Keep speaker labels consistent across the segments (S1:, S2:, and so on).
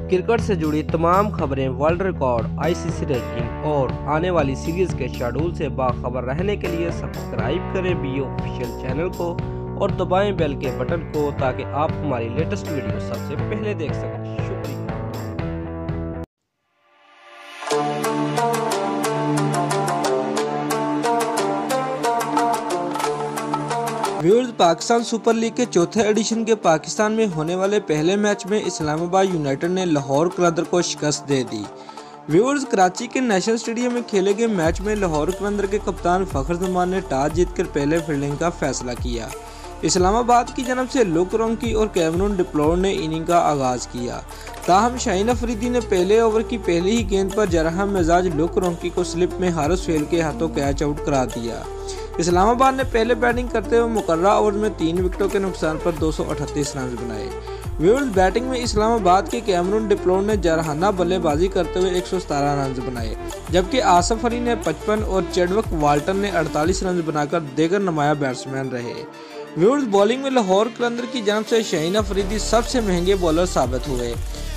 S1: Cricket से जुड़ी तमाम खबरें, वर्ल्ड रिकॉर्ड, आईसीसी रैंकिंग और आने वाली सीरीज के शेड्यूल से बाखबर रहने के लिए सब्सक्राइब करें बी ऑफिशियल चैनल को और दबाएं बेल के बटन को ताकि आप हमारी लेटेस्ट वीडियो सबसे पहले देख सकें। शुक्रिया। व्यूअर्स, पाकिस्तान सुपर लीग के चौथे एडिशन के पाकिस्तान में होने वाले पहले मैच में इस्लामाबाद यूनाइटेड ने लाहौर कलंदर को शिकस्त दे दी। व्यूअर्स, कराची के नेशनल स्टेडियम में खेले गए मैच में लाहौर कलंदर के कप्तान फखर जमान ने टॉस जीतकर पहले फील्डिंग का फैसला किया। इस्लामाबाद की जानब से लुक रोंकी और कैमरून डिप्लोर ने इनिंग का आगाज किया। ताहम शाहीन अफरीदी ने पहले ओवर की पहली ही गेंद पर जरहा मिजाज लुक रोंकी को स्लिप में हारिस फेल के हाथों कैच आउट करा दिया। इस्लामाबाद ने पहले बैटिंग करते हुए मुकर्रा ओवर में 3 विकेटों के नुकसान पर 238 रन बनाए। व्यूअर्स, बैटिंग में इस्लामाबाद के कैमरून डिप्लोर ने जरहाना बल्लेबाजी करते हुए 117 रन बनाए, जबकि आसफ अली ने 55 और चेडविक वाल्टन ने 48 रन बनाकर देगर नुमाया बैट्समैन रहे। व्यूअर्स, बॉलिंग में लाहौर कलंदर की जानब से शाहीन अफरीदी सबसे महंगे बॉलर साबित हुए।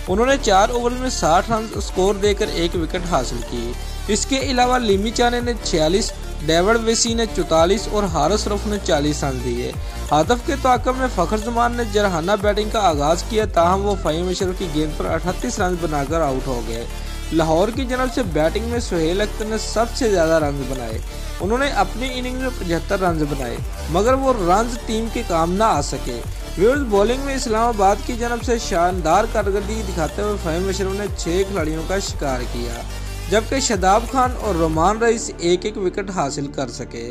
S1: उन्होंने 4 ओवर में 60 रन स्कोर देकर 1 विकेट हासिल की। इसके अलावा लिमी चाने ने 46, डेविड वेसी ने 44 और हारिस रऊफ ने 40 रन दिए। हदफ के ताक़ब में फखर जमान ने जरहाना बैटिंग का आगाज किया, ताहम वो फ़हीम अशरफ की गेंद पर 38 रन बनाकर आउट हो गए। लाहौर की जानब से बैटिंग में सुहेल अख्तर ने सबसे ज़्यादा रन बनाए। उन्होंने अपनी इनिंग में 75 रन बनाए, मगर वो रन टीम के काम ना आ सके। व्यूअर्स, बॉलिंग में इस्लामाबाद की जानब से शानदार कारकर्दगी दिखाते हुए फ़हीम अशरफ ने 6 खिलाड़ियों का शिकार किया, जबकि शादाब खान और रोमान रईस 1-1 विकेट हासिल कर सके।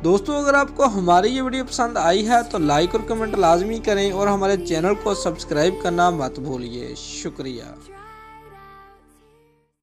S1: दोस्तों, अगर आपको हमारी ये वीडियो पसंद आई है तो लाइक और कमेंट लाजमी करें और हमारे चैनल को सब्सक्राइब करना मत भूलिए। शुक्रिया।